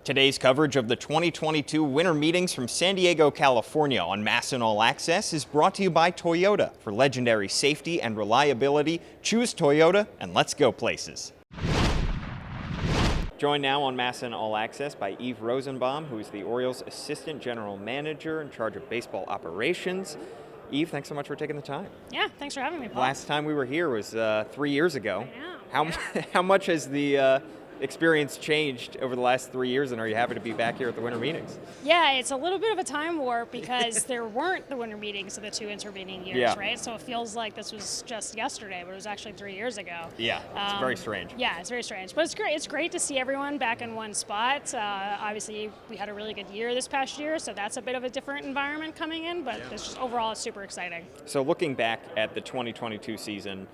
Today's coverage of the 2022 winter meetings from San Diego, California on MASN All Access is brought to you by Toyota. For legendary safety and reliability, choose Toyota and let's go places. Joined now on MASN All Access by Eve Rosenbaum, who is the Orioles Assistant General Manager in charge of baseball operations. Eve, thanks so much for taking the time. Yeah, thanks for having me, Paul. Last time we were here was 3 years ago. I know. How much has the experience changed over the last 3 years, and are you happy to be back here at the winter meetings? Yeah, it's a little bit of a time warp because there weren't the winter meetings of the two intervening years, right? So it feels like this was just yesterday, but it was actually 3 years ago. Yeah, it's very strange. Yeah, it's very strange, but it's great. It's great to see everyone back in one spot. Obviously, we had a really good year this past year, so that's a bit of a different environment coming in, but it's just overall it's super exciting. So looking back at the 2022 season,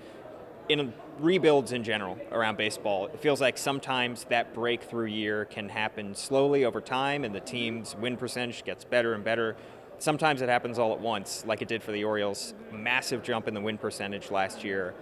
in rebuilds in general around baseball, it feels like sometimes that breakthrough year can happen slowly over time and the team's win percentage gets better and better. Sometimes it happens all at once, like it did for the Orioles. Massive jump in the win percentage last year.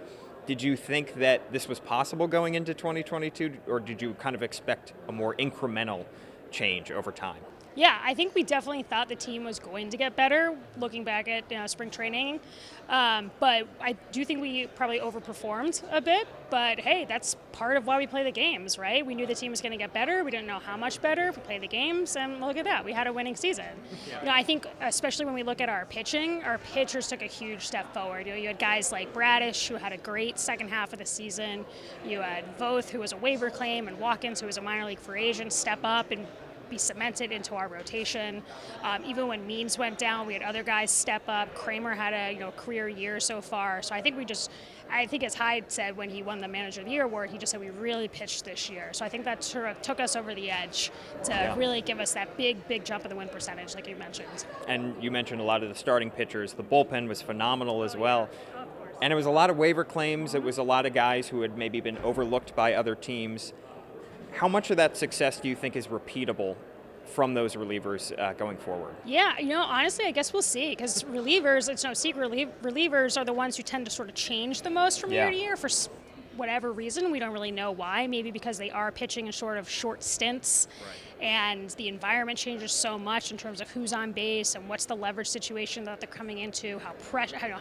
Did you think that this was possible going into 2022, or did you kind of expect a more incremental change over time? Yeah, I think we definitely thought the team was going to get better looking back at spring training. But I do think we probably overperformed a bit. But hey, that's part of why we play the games, right? We knew the team was going to get better. We didn't know how much better. We played the games, and look at that. We had a winning season. Yeah. I think especially when we look at our pitching, our pitchers took a huge step forward. You had guys like Bradish, who had a great second half of the season. You had Voth, who was a waiver claim, and Watkins, who was a minor league free agent, step up and be cemented into our rotation. Even when Means went down, we had other guys step up. Kramer had a career year so far. So I think as Hyde said when he won the Manager of the Year award, he just said we really pitched this year. So I think that sort of took us over the edge to really give us that big jump in the win percentage, like you mentioned. And you mentioned a lot of the starting pitchers. The bullpen was phenomenal as well. And it was a lot of waiver claims. It was a lot of guys who had maybe been overlooked by other teams. How much of that success do you think is repeatable from those relievers going forward? Yeah, honestly, I guess we'll see, because relievers, it's no secret, relievers are the ones who tend to sort of change the most from year to year for whatever reason. We don't really know why. Maybe because they are pitching in sort of short stints, and the environment changes so much in terms of who's on base and what's the leverage situation that they're coming into, how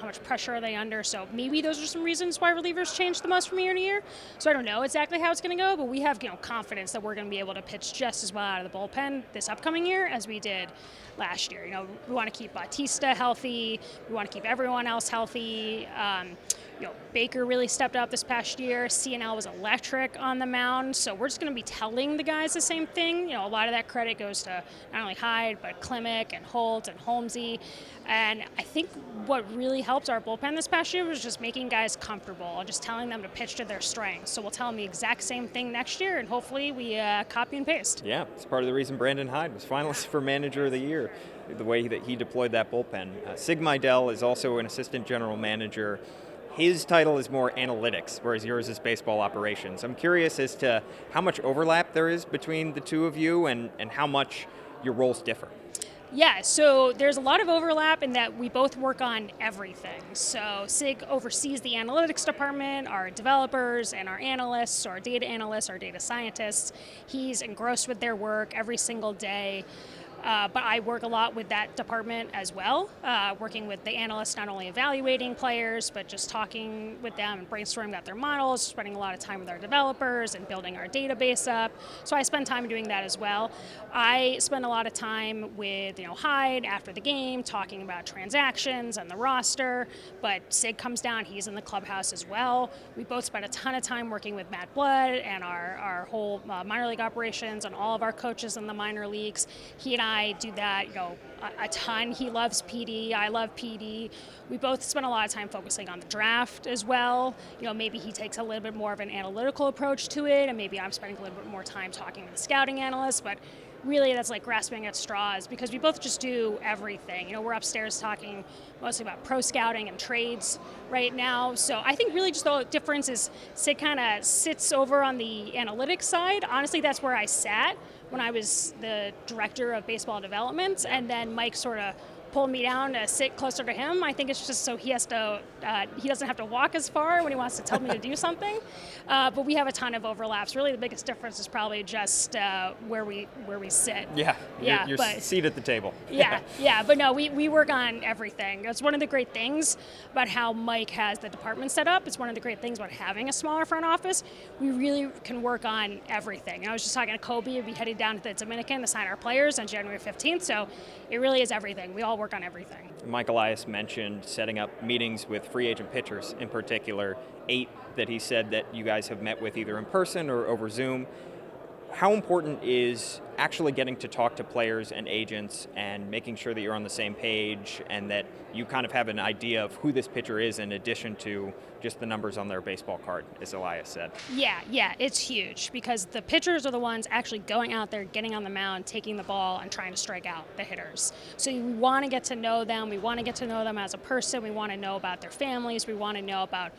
much pressure are they under. So maybe those are some reasons why relievers change the most from year to year. So I don't know exactly how it's going to go, but we have confidence that we're going to be able to pitch just as well out of the bullpen this upcoming year as we did last year. We want to keep Bautista healthy. We want to keep everyone else healthy. Baker really stepped up this past year. CNL was electric on the mound. So we're just going to be telling the guys the same thing. A lot of that credit goes to not only Hyde, but Klimek and Holt and Holmesy. And I think what really helped our bullpen this past year was just making guys comfortable, just telling them to pitch to their strengths. So we'll tell them the exact same thing next year, and hopefully we copy and paste. Yeah, it's part of the reason Brandon Hyde was finalist for Manager of the Year, the way that he deployed that bullpen. Sig Mejdal is also an assistant general manager. His title is more analytics, whereas yours is baseball operations. I'm curious as to how much overlap there is between the two of you and how much your roles differ. Yeah, so there's a lot of overlap in that we both work on everything. So Sig oversees the analytics department, our developers and our analysts, our data analysts, our data scientists. He's engrossed with their work every single day. But I work a lot with that department as well, working with the analysts, not only evaluating players, but just talking with them and brainstorming about their models, spending a lot of time with our developers and building our database up. So I spend time doing that as well. I spend a lot of time with Hyde after the game, talking about transactions and the roster, but Sig comes down, he's in the clubhouse as well. We both spend a ton of time working with Matt Blood and our whole minor league operations and all of our coaches in the minor leagues. He and I do that, a ton. He loves PD. I love PD. We both spend a lot of time focusing on the draft as well. Maybe he takes a little bit more of an analytical approach to it, and maybe I'm spending a little bit more time talking to the scouting analysts, but really that's like grasping at straws because we both just do everything. We're upstairs talking mostly about pro scouting and trades right now. So I think really just the difference is Sid kind of sits over on the analytics side. Honestly, that's where I sat when I was the director of baseball development, and then Mike sort of pull me down to sit closer to him. I think it's just so he doesn't have to walk as far when he wants to tell me to do something. But we have a ton of overlaps. Really, the biggest difference is probably just where we sit. Yeah, your but, seat at the table. Yeah, but no, we work on everything. That's one of the great things about how Mike has the department set up. It's one of the great things about having a smaller front office. We really can work on everything. And I was just talking to Kobe. We'll be heading down to the Dominican to sign our players on January 15th. So it really is everything. We all work on everything. Mike Elias mentioned setting up meetings with free agent pitchers in particular, 8 that he said that you guys have met with either in person or over Zoom. How important is actually getting to talk to players and agents and making sure that you're on the same page and that you kind of have an idea of who this pitcher is in addition to just the numbers on their baseball card, as Elias said? Yeah, it's huge because the pitchers are the ones actually going out there, getting on the mound, taking the ball, and trying to strike out the hitters. So we want to get to know them. We want to get to know them as a person. We want to know about their families. We want to know about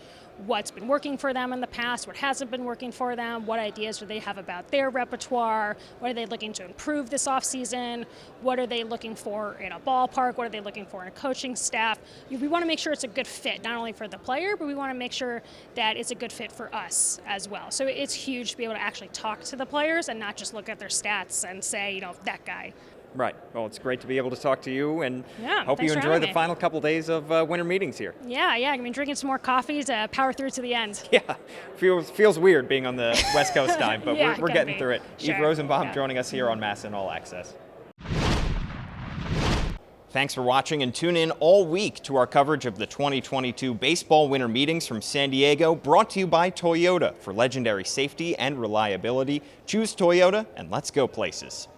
what's been working for them in the past, what hasn't been working for them, what ideas do they have about their repertoire, what are they looking to improve this offseason, what are they looking for in a ballpark, what are they looking for in a coaching staff. We want to make sure it's a good fit, not only for the player, but we want to make sure that it's a good fit for us as well. So it's huge to be able to actually talk to the players and not just look at their stats and say, that guy. Right. Well, it's great to be able to talk to you, and hope you thanks for enjoy having the me. final couple days of winter meetings here. Yeah. I've been drinking some more coffee to power through to the end. Yeah. Feels weird being on the West Coast time, but Yeah, we're it can getting be. through it. Sure. Eve Rosenbaum Yeah. joining us here on MASN All Access. Thanks for watching, and tune in all week to our coverage of the 2022 baseball winter meetings from San Diego, brought to you by Toyota. For legendary safety and reliability, choose Toyota, and let's go places.